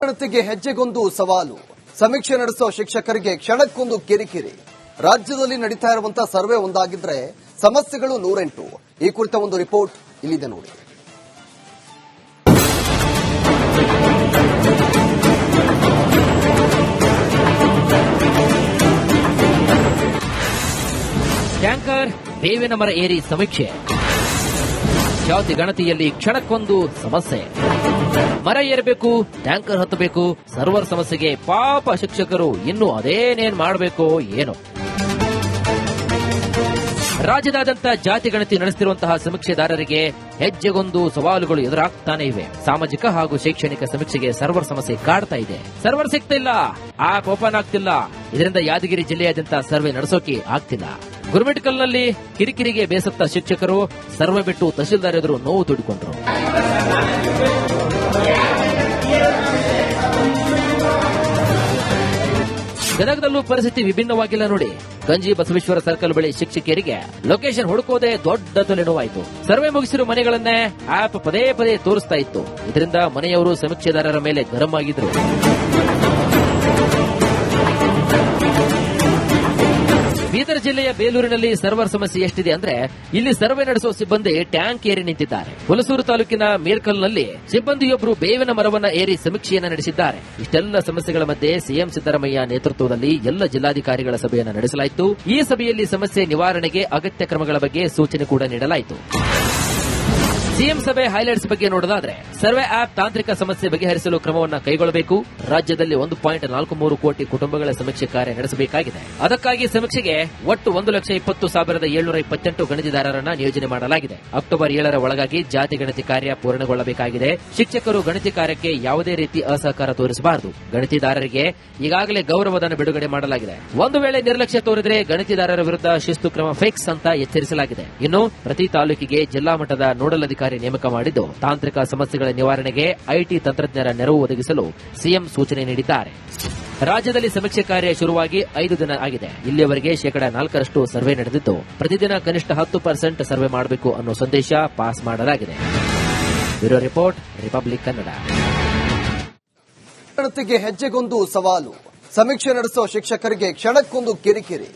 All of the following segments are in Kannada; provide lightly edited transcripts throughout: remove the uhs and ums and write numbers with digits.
ಗಣತಿಗೆ ಹೆಜ್ಜೆಗೊಂದು ಸವಾಲು. ಸಮೀಕ್ಷೆ ನಡೆಸೋ ಶಿಕ್ಷಕರಿಗೆ ಕ್ಷಣಕ್ಕೊಂದು ಕಿರಿಕಿರಿ. ರಾಜ್ಯದಲ್ಲಿ ನಡೀತಾ ಇರುವಂತಹ ಸರ್ವೆ ಒಂದಾಗಿದ್ರೆ ಸಮಸ್ಯೆಗಳು 108. ಈ ಕುರಿತ ಒಂದು ರಿಪೋರ್ಟ್ ಇಲ್ಲಿದೆ ನೋಡಿ. ಟ್ಯಾಂಕರ್ ಬೇವಿನ ಮರ ಏರಿ ಸಮೀಕ್ಷೆ. ಜಾತಿ ಗಣತಿಯಲ್ಲಿ ಕ್ಷಣಕ್ಕೊಂದು ಸಮಸ್ಯೆ. ಮರ ಏರಬೇಕು, ಟ್ಯಾಂಕರ್ ಹತ್ತಬೇಕು, ಸರ್ವರ್ ಸಮಸ್ಯೆಗೆ ಪಾಪ ಶಿಕ್ಷಕರು ಇನ್ನು ಅದೇನೇನ್ ಮಾಡಬೇಕು ಏನೋ. ರಾಜ್ಯದಾದ್ಯಂತ ಜಾತಿ ಗಣತಿ ನಡೆಸುತ್ತಿರುವಂತಹ ಸಮೀಕ್ಷೆದಾರರಿಗೆ ಹೆಜ್ಜೆಗೊಂದು ಸವಾಲುಗಳು ಎದುರಾಗ್ತಾನೆ ಇವೆ. ಸಾಮಾಜಿಕ ಹಾಗೂ ಶೈಕ್ಷಣಿಕ ಸಮೀಕ್ಷೆಗೆ ಸರ್ವರ್ ಸಮಸ್ಯೆ ಕಾಡ್ತಾ ಇದೆ. ಸರ್ವರ್ ಸಿಗ್ತಿಲ್ಲ, ಆಪ್ ಓಪನ್ ಆಗ್ತಿಲ್ಲ. ಇದರಿಂದ ಯಾದಗಿರಿ ಜಿಲ್ಲೆಯಾದ್ಯಂತ ಸರ್ವೆ ನಡೆಸೋಕೆ ಆಗ್ತಿಲ್ಲ. ಗುರುಮಿಟ್ಕಲ್ನಲ್ಲಿ ಕಿರಿಕಿರಿಗೆ ಬೇಸತ್ತ ಶಿಕ್ಷಕರು ಸರ್ವೆ ಬಿಟ್ಟು ತಹಶೀಲ್ದಾರ್ ಎದುರು ನೋವು ತೋಡಿಕೊಂಡರು. ಗದಗದಲ್ಲೂ ಪರಿಸ್ಥಿತಿ ವಿಭಿನ್ನವಾಗಿಲ್ಲ ನೋಡಿ. ಗಂಜಿ ಬಸವೇಶ್ವರ ಸರ್ಕಲ್ ಬಳಿ ಶಿಕ್ಷಕಿಯರಿಗೆ ಲೊಕೇಶನ್ ಹುಡುಕೋದೇ ದೊಡ್ಡ ತಲೆನೋವಾಯಿತು. ಸರ್ವೆ ಮುಗಿಸಿರುವ ಮನೆಗಳನ್ನೇ ಆಪ್ ಪದೇ ಪದೇ ತೋರಿಸ್ತಾ ಇತ್ತು. ಇದರಿಂದ ಮನೆಯವರು ಸಮೀಕ್ಷೆದಾರರ ಮೇಲೆ ಗರಂ ಆಗಿದ್ರು. ಬೀದರ್ ಜಿಲ್ಲೆಯ ಬೇಲೂರಿನಲ್ಲಿ ಸರ್ವರ್ ಸಮಸ್ಯೆ ಎಷ್ಟಿದೆ ಅಂದ್ರೆ ಇಲ್ಲಿ ಸರ್ವೆ ನಡೆಸುವ ಸಿಬ್ಬಂದಿ ಟ್ಯಾಂಕ್ ಏರಿ ನಿಂತಿದ್ದಾರೆ. ಹುಲಸೂರು ತಾಲೂಕಿನ ಮೀರ್ಕಲ್ನಲ್ಲಿ ಸಿಬ್ಬಂದಿಯೊಬ್ಬರು ಬೇವಿನ ಮರವನ್ನ ಏರಿ ಸಮೀಕ್ಷೆಯನ್ನು ನಡೆಸಿದ್ದಾರೆ. ಇಷ್ಟೆಲ್ಲ ಸಮಸ್ಯೆಗಳ ಮಧ್ಯೆ ಸಿಎಂ ಸಿದ್ದರಾಮಯ್ಯ ನೇತೃತ್ವದಲ್ಲಿ ಎಲ್ಲ ಜಿಲ್ಲಾಧಿಕಾರಿಗಳ ಸಭೆಯನ್ನು ನಡೆಸಲಾಯಿತು. ಈ ಸಭೆಯಲ್ಲಿ ಸಮಸ್ಯೆ ನಿವಾರಣೆಗೆ ಅಗತ್ಯ ಕ್ರಮಗಳ ಬಗ್ಗೆ ಸೂಚನೆ ಕೂಡ ನೀಡಲಾಯಿತು. ಸಿಎಂ ಸಭೆ ಹೈಲೈಟ್ಸ್ ಬಗ್ಗೆ ನೋಡೋದಾದ್ರೆ ಸರ್ವೆ ಆಪ್ ತಾಂತ್ರಿಕ ಸಮಸ್ಯೆ ಬಗೆಹರಿಸಲು ಕ್ರಮವನ್ನು ಕೈಗೊಳ್ಳಬೇಕು. ರಾಜ್ಯದಲ್ಲಿ 1.43 ಕೋಟಿ ಕುಟುಂಬಗಳ ಸಮೀಕ್ಷೆ ಕಾರ್ಯ ನಡೆಸಬೇಕಾಗಿದೆ. ಅದಕ್ಕಾಗಿ ಸಮೀಕ್ಷೆಗೆ ಒಟ್ಟು 1,20,728 ಗಣತಿದಾರರನ್ನ ನಿಯೋಜನೆ ಮಾಡಲಾಗಿದೆ. ಅಕ್ಟೋಬರ್ 7ರ ಒಳಗಾಗಿ ಜಾತಿ ಗಣತಿ ಕಾರ್ಯ ಪೂರ್ಣಗೊಳ್ಳಬೇಕಾಗಿದೆ. ಶಿಕ್ಷಕರು ಗಣತಿ ಕಾರ್ಯಕ್ಕೆ ಯಾವುದೇ ರೀತಿ ಅಸಹಕಾರ ತೋರಿಸಬಾರದು. ಗಣತಿದಾರರಿಗೆ ಈಗಾಗಲೇ ಗೌರವಧನ ಬಿಡುಗಡೆ ಮಾಡಲಾಗಿದೆ. ಒಂದು ವೇಳೆ ನಿರ್ಲಕ್ಷ್ಯ ತೋರಿದರೆ ಗಣತಿದಾರರ ವಿರುದ್ಧ ಶಿಸ್ತು ಕ್ರಮ ಫಿಕ್ಸ್ ಅಂತ ಎಚ್ಚರಿಸಲಾಗಿದೆ. ಇನ್ನು ಪ್ರತಿ ತಾಲೂಕಿಗೆ ಜಿಲ್ಲಾ ಮಟ್ಟದ ನೋಡಲ್ ಅಧಿಕಾರಿ ನೇಮಕ ಮಾಡಿದ್ದು ತಾಂತ್ರಿಕ ಸಮಸ್ಯೆಗಳ ನಿವಾರಣೆಗೆ ಐಟಿ ತಂತ್ರಜ್ಞರ ನೆರವು ಒದಗಿಸಲು ಸಿಎಂ ಸೂಚನೆ ನೀಡಿದ್ದಾರೆ. ರಾಜ್ಯದಲ್ಲಿ ಸಮೀಕ್ಷೆ ಕಾರ್ಯ ಶುರುವಾಗಿ 5 ದಿನ ಆಗಿದೆ. ಇಲ್ಲಿಯವರೆಗೆ 4% ಸರ್ವೆ ನಡೆದಿದ್ದು ಪ್ರತಿದಿನ ಕನಿಷ್ಠ 10% ಸರ್ವೆ ಮಾಡಬೇಕು ಅನ್ನೋ ಸಂದೇಶ ಪಾಸ್ ಮಾಡಲಾಗಿದೆ. Bureau report, Republic Kannada. ಗಣತಿಗೆ ಹೆಜ್ಜೆಗೊಂದು ಸವಾಲು. ಸಮೀಕ್ಷೆ ನಡೆಸೋ ಶಿಕ್ಷಕರಿಗೆ ಕ್ಷಣಕ್ಕೊಂದು ಕಿರಿಕಿರಿ.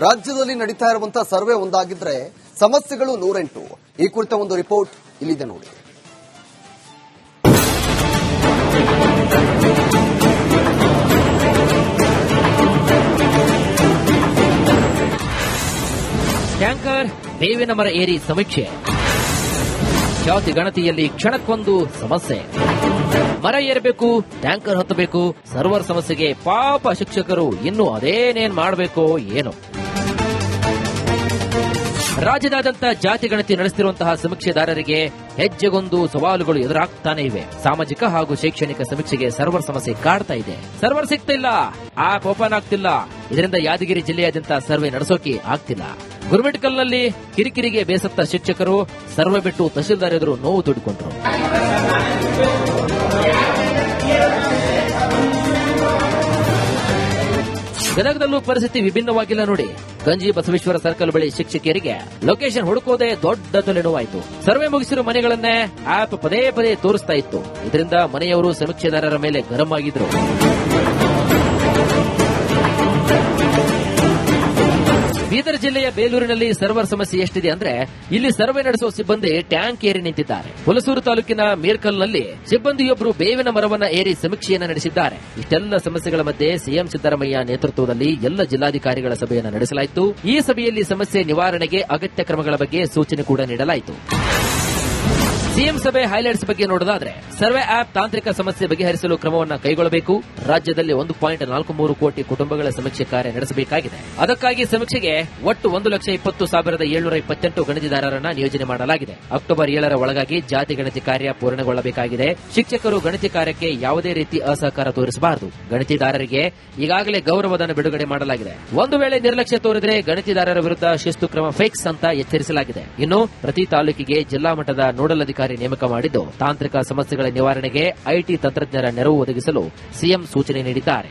ರಾಜ್ಯದಲ್ಲಿ ನಡೀತಾ ಇರುವಂತಹ ಸರ್ವೆ ಒಂದಾಗಿದ್ರೆ ಸಮಸ್ಯೆಗಳು 108. ಈ ಕುರಿತ ಒಂದು ರಿಪೋರ್ಟ್ ಇಲ್ಲಿದೆ ನೋಡಿ. ಟ್ಯಾಂಕರ್ ಬೇವಿನ ಮರ ಏರಿ ಸಮೀಕ್ಷೆ. ಜಾತಿ ಗಣತಿಯಲ್ಲಿ ಕ್ಷಣಕ್ಕೊಂದು ಸಮಸ್ಯೆ. ಮರ ಏರಬೇಕು, ಟ್ಯಾಂಕರ್ ಹತ್ತಬೇಕು, ಸರ್ವರ್ ಸಮಸ್ಯೆಗೆ ಪಾಪ ಶಿಕ್ಷಕರು ಇನ್ನು ಅದೇನೇನ್ ಮಾಡಬೇಕು ಏನೋ. ರಾಜ್ಯದಾದ್ಯಂತ ಜಾತಿ ಗಣತಿ ನಡೆಸುತ್ತಿರುವಂತಹ ಸಮೀಕ್ಷೆದಾರರಿಗೆ ಹೆಜ್ಜೆಗೊಂದು ಸವಾಲುಗಳು ಎದುರಾಗ್ತಾನೆ ಇವೆ. ಸಾಮಾಜಿಕ ಹಾಗೂ ಶೈಕ್ಷಣಿಕ ಸಮೀಕ್ಷೆಗೆ ಸರ್ವರ್ ಸಮಸ್ಯೆ ಕಾಡ್ತಾ ಇದೆ. ಸರ್ವರ್ ಸಿಗ್ತಿಲ್ಲ, ಆಪ್ ಓಪನ್ ಆಗ್ತಿಲ್ಲ. ಇದರಿಂದ ಯಾದಗಿರಿ ಜಿಲ್ಲೆಯಾದ್ಯಂತ ಸರ್ವೆ ನಡೆಸೋಕೆ ಆಗ್ತಿಲ್ಲ. ಗುರುಮಿಟ್ಕಲ್ನಲ್ಲಿ ಕಿರಿಕಿರಿಗೆ ಬೇಸತ್ತ ಶಿಕ್ಷಕರು ಸರ್ವೆ ಬಿಟ್ಟು ತಹಶೀಲ್ದಾರ್ ಎದುರು ನೋವು ತೋಡಿಕೊಂಡರು. ಗದಗದಲ್ಲೂ ಪರಿಸ್ಥಿತಿ ವಿಭಿನ್ನವಾಗಿಲ್ಲ ನೋಡಿ. ಗಂಜಿ ಬಸವೇಶ್ವರ ಸರ್ಕಲ್ ಬಳಿ ಶಿಕ್ಷಕಿಯರಿಗೆ ಲೊಕೇಶನ್ ಹುಡುಕೋದೇ ದೊಡ್ಡ ತಲೆನೋವಾಯಿತು. ಸರ್ವೆ ಮುಗಿಸಿರುವ ಮನೆಗಳನ್ನೇ ಆಪ್ ಪದೇ ಪದೇ ತೋರಿಸ್ತಾ ಇತ್ತು. ಇದರಿಂದ ಮನೆಯವರು ಸಮೀಕ್ಷೆದಾರರ ಮೇಲೆ ಗರಂ ಆಗಿದ್ರು. ಬೀದರ್ ಜಿಲ್ಲೆಯ ಬೇಲೂರಿನಲ್ಲಿ ಸರ್ವರ್ ಸಮಸ್ಯೆ ಎಷ್ಟಿದೆ ಅಂದ್ರೆ ಇಲ್ಲಿ ಸರ್ವೆ ನಡೆಸುವ ಸಿಬ್ಬಂದಿ ಟ್ಯಾಂಕ್ ಏರಿ ನಿಂತಿದ್ದಾರೆ. ಹುಲಸೂರು ತಾಲೂಕಿನ ಮೀರ್ಕಲ್ನಲ್ಲಿ ಸಿಬ್ಬಂದಿಯೊಬ್ಬರು ಬೇವಿನ ಮರವನ್ನ ಏರಿ ಸಮೀಕ್ಷೆಯನ್ನು ನಡೆಸಿದ್ದಾರೆ. ಇಷ್ಟೆಲ್ಲ ಸಮಸ್ಯೆಗಳ ಮಧ್ಯೆ ಸಿಎಂ ಸಿದ್ದರಾಮಯ್ಯ ನೇತೃತ್ವದಲ್ಲಿ ಎಲ್ಲ ಜಿಲ್ಲಾಧಿಕಾರಿಗಳ ಸಭೆಯನ್ನು ನಡೆಸಲಾಯಿತು. ಈ ಸಭೆಯಲ್ಲಿ ಸಮಸ್ಯೆ ನಿವಾರಣೆಗೆ ಅಗತ್ಯ ಕ್ರಮಗಳ ಬಗ್ಗೆ ಸೂಚನೆ ಕೂಡ ನೀಡಲಾಯಿತು. ಸಿಎಂ ಸಭೆ ಹೈಲೈಟ್ಸ್ ಬಗ್ಗೆ ನೋಡೋದಾದ್ರೆ ಸರ್ವೆ ಆಪ್ ತಾಂತ್ರಿಕ ಸಮಸ್ಯೆ ಬಗೆಹರಿಸಲು ಕ್ರಮವನ್ನು ಕೈಗೊಳ್ಳಬೇಕು. ರಾಜ್ಯದಲ್ಲಿ 1.43 ಕೋಟಿ ಕುಟುಂಬಗಳ ಸಮೀಕ್ಷೆ ಕಾರ್ಯ ನಡೆಸಬೇಕಾಗಿದೆ. ಅದಕ್ಕಾಗಿ ಸಮೀಕ್ಷೆಗೆ ಒಟ್ಟು 1,20,728 ಗಣತಿದಾರರನ್ನ ನಿಯೋಜನೆ ಮಾಡಲಾಗಿದೆ. ಅಕ್ಟೋಬರ್ 7ರ ಒಳಗಾಗಿ ಜಾತಿ ಗಣತಿ ಕಾರ್ಯ ಪೂರ್ಣಗೊಳ್ಳಬೇಕಾಗಿದೆ. ಶಿಕ್ಷಕರು ಗಣತಿ ಕಾರ್ಯಕ್ಕೆ ಯಾವುದೇ ರೀತಿ ಅಸಹಕಾರ ತೋರಿಸಬಾರದು. ಗಣತಿದಾರರಿಗೆ ಈಗಾಗಲೇ ಗೌರವಧನ ಬಿಡುಗಡೆ ಮಾಡಲಾಗಿದೆ. ಒಂದು ವೇಳೆ ನಿರ್ಲಕ್ಷ್ಯ ತೋರಿದರೆ ಗಣತಿದಾರರ ವಿರುದ್ಧ ಶಿಸ್ತು ಕ್ರಮ ಫಿಕ್ಸ್ ಅಂತ ಎಚ್ಚರಿಸಲಾಗಿದೆ. ಇನ್ನು ಪ್ರತಿ ತಾಲೂಕಿಗೆ ಜಿಲ್ಲಾ ಮಟ್ಟದ ನೋಡಲ್ ಅಧಿಕಾರಿ ನೇಮಕ ಮಾಡಿದ್ದು ತಾಂತ್ರಿಕ ಸಮಸ್ಯೆಗಳ ನಿವಾರಣೆಗೆ ಐಟಿ ತಂತ್ರಜ್ಞರ ನೆರವು ಒದಗಿಸಲು ಸಿಎಂ ಸೂಚನೆ ನೀಡಿದ್ದಾರೆ.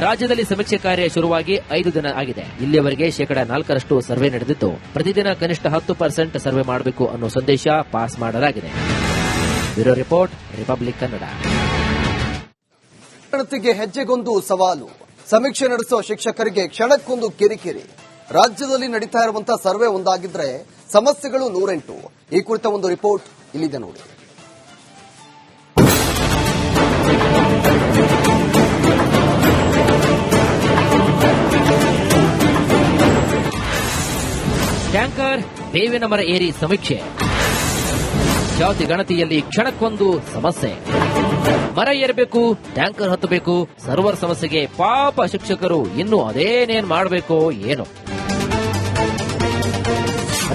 ರಾಜ್ಯದಲ್ಲಿ ಸಮೀಕ್ಷೆ ಕಾರ್ಯ ಶುರುವಾಗಿ 5 ದಿನ ಆಗಿದೆ. ಇಲ್ಲಿಯವರೆಗೆ 4% ಸರ್ವೆ ನಡೆದಿದ್ದು ಪ್ರತಿದಿನ ಕನಿಷ್ಠ 10% ಸರ್ವೆ ಮಾಡಬೇಕು ಅನ್ನೋ ಸಂದೇಶ ಪಾಸ್ ಮಾಡಲಾಗಿದೆ. Bureau report, Republic Kannada. ಗಣತಿಗೆ ಹೆಜ್ಜೆಗೊಂದು ಸವಾಲು. ಸಮೀಕ್ಷೆ ನಡೆಸೋ ಶಿಕ್ಷಕರಿಗೆ ಕ್ಷಣಕ್ಕೊಂದು ಕಿರಿಕಿರಿ. ರಾಜ್ಯದಲ್ಲಿ ನಡೀತಾ ಇರುವಂತಹ ಸರ್ವೆ ಒಂದಾಗಿದ್ರೆ ಸಮಸ್ಯೆಗಳು 108. ಈ ಕುರಿತ ಒಂದು ರಿಪೋರ್ಟ್ ಇಲ್ಲಿದೆ ನೋಡಿ. ಟ್ಯಾಂಕರ್ ಬೇವಿನ ಮರ ಏರಿ ಸಮೀಕ್ಷೆ. ಜಾತಿ ಗಣತಿಯಲ್ಲಿ ಕ್ಷಣಕ್ಕೊಂದು ಸಮಸ್ಯೆ. ಮರ ಏರಬೇಕು, ಟ್ಯಾಂಕರ್ ಹತ್ತಬೇಕು, ಸರ್ವರ್ ಸಮಸ್ಯೆಗೆ ಪಾಪ ಶಿಕ್ಷಕರು ಇನ್ನು ಅದೇನೇನ್ ಮಾಡಬೇಕೋ ಏನೋ.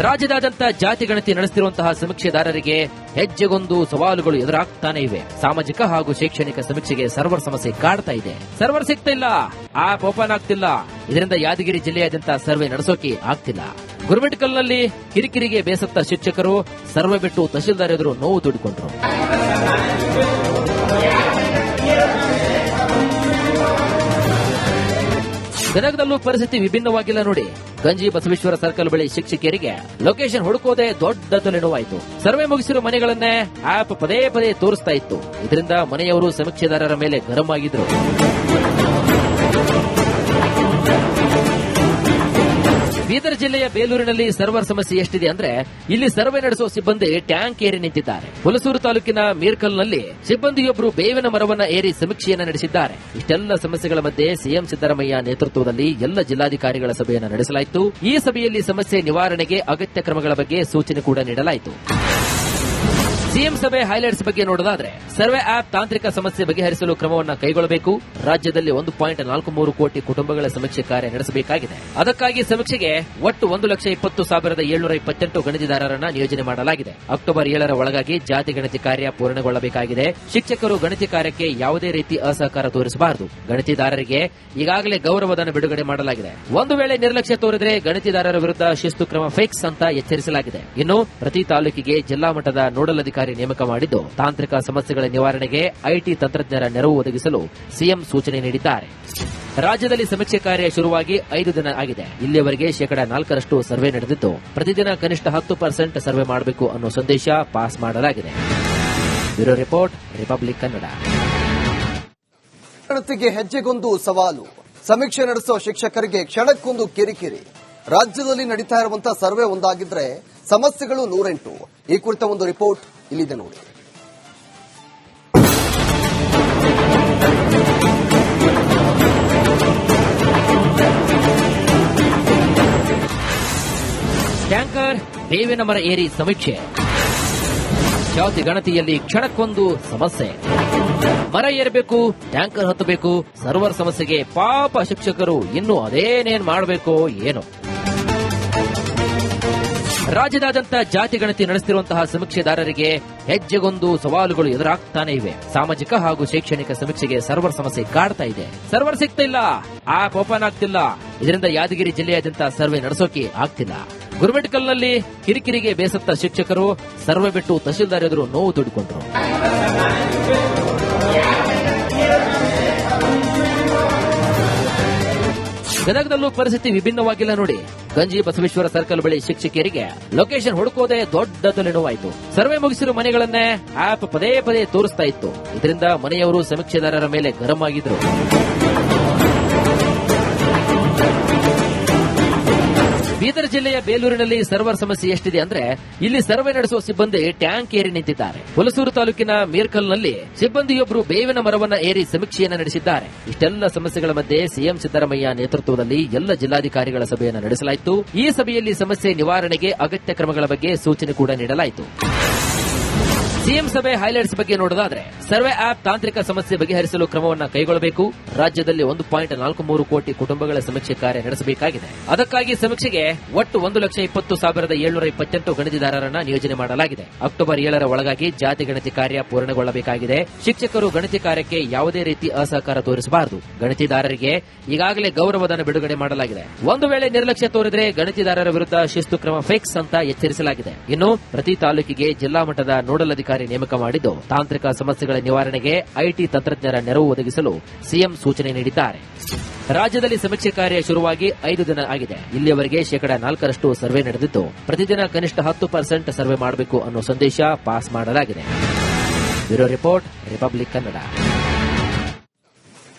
ರಾಜ್ಯದಾದ್ಯಂತ ಜಾತಿ ಗಣತಿ ನಡೆಸುತ್ತಿರುವಂತಹ ಸಮೀಕ್ಷೆದಾರರಿಗೆ ಹೆಜ್ಜೆಗೊಂದು ಸವಾಲುಗಳು ಎದುರಾಗ್ತಾನೆ ಇವೆ. ಸಾಮಾಜಿಕ ಹಾಗೂ ಶೈಕ್ಷಣಿಕ ಸಮೀಕ್ಷೆಗೆ ಸರ್ವರ್ ಸಮಸ್ಯೆ ಕಾಡ್ತಾ ಇದೆ. ಸರ್ವರ್ ಸಿಗ್ತಿಲ್ಲ, ಆಪ್ ಓಪನ್ ಆಗ್ತಿಲ್ಲ. ಇದರಿಂದ ಯಾದಗಿರಿ ಜಿಲ್ಲೆಯಾದ್ಯಂತ ಸರ್ವೆ ನಡೆಸೋಕೆ ಆಗ್ತಿಲ್ಲ. ಗುರುಮಿಟ್ಕಲ್ನಲ್ಲಿ ಕಿರಿಕಿರಿಗೆ ಬೇಸತ್ತ ಶಿಕ್ಷಕರು ಸರ್ವೆ ಬಿಟ್ಟು ತಹಶೀಲ್ದಾರ್ ಎದುರು ನೋವು ತೋಡಿಕೊಂಡರು. ಗದಗದಲ್ಲೂ ಪರಿಸ್ಥಿತಿ ವಿಭಿನ್ನವಾಗಿಲ್ಲ ನೋಡಿ. ಗಂಜಿ ಬಸವೇಶ್ವರ ಸರ್ಕಲ್ ಬಳಿ ಶಿಕ್ಷಕಿಯರಿಗೆ ಲೊಕೇಶನ್ ಹುಡುಕೋದೇ ದೊಡ್ಡ ತಲೆನೋವಾಯಿತು. ಸರ್ವೆ ಮುಗಿಸಿರುವ ಮನೆಗಳನ್ನೇ ಆಪ್ ಪದೇ ಪದೇ ತೋರಿಸ್ತಾ ಇತ್ತು. ಇದರಿಂದ ಮನೆಯವರು ಸಮೀಕ್ಷೆದಾರರ ಮೇಲೆ ಗರಂ ಆಗಿದ್ರು. ಬೀದರ್ ಜಿಲ್ಲೆಯ ಬೇಲೂರಿನಲ್ಲಿ ಸರ್ವರ್ ಸಮಸ್ಯೆ ಎಷ್ಟಿದೆ ಅಂದ್ರೆ ಇಲ್ಲಿ ಸರ್ವೆ ನಡೆಸುವ ಸಿಬ್ಬಂದಿ ಟ್ಯಾಂಕ್ ಏರಿ ನಿಂತಿದ್ದಾರೆ. ಹುಲಸೂರು ತಾಲೂಕಿನ ಮೀರ್ಕಲ್ನಲ್ಲಿ ಸಿಬ್ಬಂದಿಯೊಬ್ಬರು ಬೇವಿನ ಮರವನ್ನ ಏರಿ ಸಮೀಕ್ಷೆಯನ್ನು ನಡೆಸಿದ್ದಾರೆ. ಇಷ್ಟೆಲ್ಲ ಸಮಸ್ಯೆಗಳ ಮಧ್ಯೆ ಸಿಎಂ ಸಿದ್ದರಾಮಯ್ಯ ನೇತೃತ್ವದಲ್ಲಿ ಎಲ್ಲ ಜಿಲ್ಲಾಧಿಕಾರಿಗಳ ಸಭೆಯನ್ನು ನಡೆಸಲಾಯಿತು. ಈ ಸಭೆಯಲ್ಲಿ ಸಮಸ್ಯೆ ನಿವಾರಣೆಗೆ ಅಗತ್ಯ ಕ್ರಮಗಳ ಬಗ್ಗೆ ಸೂಚನೆ ಕೂಡ ನೀಡಲಾಯಿತು. ಸಿಎಂ ಸಭೆ ಹೈಲೈಟ್ಸ್ ಬಗ್ಗೆ ನೋಡೋದಾದ್ರೆ ಸರ್ವೆ ಆಪ್ ತಾಂತ್ರಿಕ ಸಮಸ್ಯೆ ಬಗೆಹರಿಸಲು ಕ್ರಮವನ್ನು ಕೈಗೊಳ್ಳಬೇಕು. ರಾಜ್ಯದಲ್ಲಿ 1.43 ಕೋಟಿ ಕುಟುಂಬಗಳ ಸಮೀಕ್ಷೆ ಕಾರ್ಯ ನಡೆಸಬೇಕಾಗಿದೆ. ಅದಕ್ಕಾಗಿ ಸಮೀಕ್ಷೆಗೆ ಒಟ್ಟು 1,20,728 ಗಣತಿದಾರರನ್ನ ನಿಯೋಜನೆ ಮಾಡಲಾಗಿದೆ. ಅಕ್ಟೋಬರ್ 7ರ ಒಳಗಾಗಿ ಜಾತಿ ಗಣತಿ ಕಾರ್ಯ ಪೂರ್ಣಗೊಳ್ಳಬೇಕಾಗಿದೆ. ಶಿಕ್ಷಕರು ಗಣತಿ ಕಾರ್ಯಕ್ಕೆ ಯಾವುದೇ ರೀತಿ ಅಸಹಕಾರ ತೋರಿಸಬಾರದು. ಗಣತಿದಾರರಿಗೆ ಈಗಾಗಲೇ ಗೌರವಧನ ಬಿಡುಗಡೆ ಮಾಡಲಾಗಿದೆ. ಒಂದು ವೇಳೆ ನಿರ್ಲಕ್ಷ್ಯ ತೋರಿದರೆ ಗಣತಿದಾರರ ವಿರುದ್ಧ ಶಿಸ್ತು ಕ್ರಮ ಫಿಕ್ಸ್ ಅಂತ ಎಚ್ಚರಿಸಲಾಗಿದೆ. ಇನ್ನು ಪ್ರತಿ ತಾಲೂಕಿಗೆ ಜಿಲ್ಲಾ ಮಟ್ಟದ ನೋಡಲ್ ಅಧಿಕಾರಿ ನೇಮಕ ಮಾಡಿದ್ದು ತಾಂತ್ರಿಕ ಸಮಸ್ಯೆಗಳ ನಿವಾರಣೆಗೆ ಐಟಿ ತಂತ್ರಜ್ಞರ ನೆರವು ಒದಗಿಸಲು ಸಿಎಂ ಸೂಚನೆ ನೀಡಿದ್ದಾರೆ. ರಾಜ್ಯದಲ್ಲಿ ಸಮೀಕ್ಷೆ ಕಾರ್ಯ ಶುರುವಾಗಿ 5 ದಿನ ಆಗಿದೆ. ಇಲ್ಲಿಯವರೆಗೆ 4% ಸರ್ವೆ ನಡೆದಿದ್ದು ಪ್ರತಿದಿನ ಕನಿಷ್ಠ 10% ಸರ್ವೆ ಮಾಡಬೇಕು ಅನ್ನೋ ಸಂದೇಶ ಪಾಸ್ ಮಾಡಲಾಗಿದೆ. Bureau report, Republic Kannada. ಗಣತಿಗೆ ಹೆಜ್ಜೆಗೊಂದು ಸವಾಲು. ಸಮೀಕ್ಷೆ ನಡೆಸೋ ಶಿಕ್ಷಕರಿಗೆ ಕ್ಷಣಕ್ಕೊಂದು ಕಿರಿಕಿರಿ. ರಾಜ್ಯದಲ್ಲಿ ನಡೀತಾ ಇರುವಂತಹ ಸರ್ವೆ ಒಂದಾಗಿದ್ರೆ ಸಮಸ್ಯೆಗಳು 108. ಈ ಕುರಿತ ಒಂದು ರಿಪೋರ್ಟ್ ಇಲ್ಲಿದೆ ನೋಡಿ. ಟ್ಯಾಂಕರ್ ಬೇವಿನ ಮರ ಏರಿ ಸಮೀಕ್ಷೆ. ಜಾತಿ ಗಣತಿಯಲ್ಲಿ ಕ್ಷಣಕ್ಕೊಂದು ಸಮಸ್ಯೆ. ಮರ ಏರಬೇಕು, ಟ್ಯಾಂಕರ್ ಹತ್ತಬೇಕು, ಸರ್ವರ್ ಸಮಸ್ಯೆಗೆ ಪಾಪ ಶಿಕ್ಷಕರು ಇನ್ನು ಅದೇನೇನ್ ಮಾಡಬೇಕೋ ಏನೋ. ರಾಜ್ಯದಾದ್ಯಂತ ಜಾತಿ ಗಣತಿ ನಡೆಸುತ್ತಿರುವಂತಹ ಸಮೀಕ್ಷೆದಾರರಿಗೆ ಹೆಜ್ಜೆಗೊಂದು ಸವಾಲುಗಳು ಎದುರಾಗ್ತಾನೆ ಇವೆ. ಸಾಮಾಜಿಕ ಹಾಗೂ ಶೈಕ್ಷಣಿಕ ಸಮೀಕ್ಷೆಗೆ ಸರ್ವರ್ ಸಮಸ್ಯೆ ಕಾಡ್ತಾ ಇದೆ. ಸರ್ವರ್ ಸಿಗ್ತಿಲ್ಲ, ಆಪ್ ಓಪನ್ ಆಗ್ತಿಲ್ಲ. ಇದರಿಂದ ಯಾದಗಿರಿ ಜಿಲ್ಲೆಯಾದ್ಯಂತ ಸರ್ವೆ ನಡೆಸೋಕೆ ಆಗ್ತಿಲ್ಲ. ಗುರುಮಿಟ್ಕಲ್ನಲ್ಲಿ ಕಿರಿಕಿರಿಗೆ ಬೇಸತ್ತ ಶಿಕ್ಷಕರು ಸರ್ವೆ ಬಿಟ್ಟು ತಹಶೀಲ್ದಾರ್ ಎದುರು ನೋವು ತೋಡಿಕೊಂಡರು. ಗದಗದಲ್ಲೂ ಪರಿಸ್ಥಿತಿ ವಿಭಿನ್ನವಾಗಿಲ್ಲ ನೋಡಿ. ಗಂಜಿ ಬಸವೇಶ್ವರ ಸರ್ಕಲ್ ಬಳಿ ಶಿಕ್ಷಕಿಯರಿಗೆ ಲೊಕೇಶನ್ ಹುಡುಕೋದೇ ದೊಡ್ಡ ತಲೆನೋವಾಯಿತು. ಸರ್ವೆ ಮುಗಿಸಿರುವ ಮನೆಗಳನ್ನೇ ಆಪ್ ಪದೇ ಪದೇ ತೋರಿಸ್ತಾ ಇತ್ತು. ಇದರಿಂದ ಮನೆಯವರು ಸಮೀಕ್ಷೆದಾರರ ಮೇಲೆ ಗರಂ ಆಗಿದ್ರು. ಬೀದರ್ ಜಿಲ್ಲೆಯ ಬೇಲೂರಿನಲ್ಲಿ ಸರ್ವರ್ ಸಮಸ್ಯೆ ಎಷ್ಟಿದೆ ಅಂದ್ರೆ ಇಲ್ಲಿ ಸರ್ವೆ ನಡೆಸುವ ಸಿಬ್ಬಂದಿ ಟ್ಯಾಂಕ್ ಏರಿ ನಿಂತಿದ್ದಾರೆ. ಹುಲಸೂರು ತಾಲೂಕಿನ ಮೀರ್ಕಲ್ನಲ್ಲಿ ಸಿಬ್ಬಂದಿಯೊಬ್ಬರು ಬೇವಿನ ಮರವನ್ನ ಏರಿ ಸಮೀಕ್ಷೆಯನ್ನು ನಡೆಸಿದ್ದಾರೆ. ಇಷ್ಟೆಲ್ಲ ಸಮಸ್ಯೆಗಳ ಮಧ್ಯೆ ಸಿಎಂ ಸಿದ್ದರಾಮಯ್ಯ ನೇತೃತ್ವದಲ್ಲಿ ಎಲ್ಲ ಜಿಲ್ಲಾಧಿಕಾರಿಗಳ ಸಭೆಯನ್ನು ನಡೆಸಲಾಯಿತು. ಈ ಸಭೆಯಲ್ಲಿ ಸಮಸ್ಯೆ ನಿವಾರಣೆಗೆ ಅಗತ್ಯ ಕ್ರಮಗಳ ಬಗ್ಗೆ ಸೂಚನೆ ಕೂಡ ನೀಡಲಾಯಿತು. ಸಿಎಂ ಸಭೆ ಹೈಲೈಟ್ಸ್ ಬಗ್ಗೆ ನೋಡೋದಾದ್ರೆ ಸರ್ವೆ ಆಪ್ ತಾಂತ್ರಿಕ ಸಮಸ್ಯೆ ಬಗೆಹರಿಸಲು ಕ್ರಮವನ್ನು ಕೈಗೊಳ್ಳಬೇಕು. ರಾಜ್ಯದಲ್ಲಿ 1.43 ಕೋಟಿ ಕುಟುಂಬಗಳ ಸಮೀಕ್ಷೆ ಕಾರ್ಯ ನಡೆಸಬೇಕಾಗಿದೆ. ಅದಕ್ಕಾಗಿ ಸಮೀಕ್ಷೆಗೆ ಒಟ್ಟು 1,20,728 ಗಣತಿದಾರರನ್ನ ನಿಯೋಜನೆ ಮಾಡಲಾಗಿದೆ. ಅಕ್ಟೋಬರ್ 7ರ ಒಳಗಾಗಿ ಜಾತಿ ಗಣತಿ ಕಾರ್ಯ ಪೂರ್ಣಗೊಳ್ಳಬೇಕಾಗಿದೆ. ಶಿಕ್ಷಕರು ಗಣತಿ ಕಾರ್ಯಕ್ಕೆ ಯಾವುದೇ ರೀತಿ ಅಸಹಕಾರ ತೋರಿಸಬಾರದು. ಗಣತಿದಾರರಿಗೆ ಈಗಾಗಲೇ ಗೌರವಧನ ಬಿಡುಗಡೆ ಮಾಡಲಾಗಿದೆ. ಒಂದು ವೇಳೆ ನಿರ್ಲಕ್ಷ್ಯ ತೋರಿದರೆ ಗಣತಿದಾರರ ವಿರುದ್ಧ ಶಿಸ್ತು ಕ್ರಮ ಫಿಕ್ಸ್ ಅಂತ ಎಚ್ಚರಿಸಲಾಗಿದೆ. ಇನ್ನು ಪ್ರತಿ ತಾಲೂಕಿಗೆ ಜಿಲ್ಲಾ ಮಟ್ಟದ ನೋಡಲ್ ಅಧಿಕಾರಿ ನೇಮಕ ಮಾಡಿದ್ದು ತಾಂತ್ರಿಕ ಸಮಸ್ಯೆಗಳ ನಿವಾರಣೆಗೆ ಐಟಿ ತಂತ್ರಜ್ಞರ ನೆರವು ಒದಗಿಸಲು ಸಿಎಂ ಸೂಚನೆ ನೀಡಿದ್ದಾರೆ. ರಾಜ್ಯದಲ್ಲಿ ಸಮೀಕ್ಷೆ ಕಾರ್ಯ ಶುರುವಾಗಿ 5 ದಿನ ಆಗಿದೆ. ಇಲ್ಲಿಯವರೆಗೆ 4% ಸರ್ವೆ ನಡೆದಿದ್ದು ಪ್ರತಿದಿನ ಕನಿಷ್ಠ 10% ಸರ್ವೆ ಮಾಡಬೇಕು ಅನ್ನೋ ಸಂದೇಶ ಪಾಸ್ ಮಾಡಲಾಗಿದೆ. Bureau report, Republic Kannada.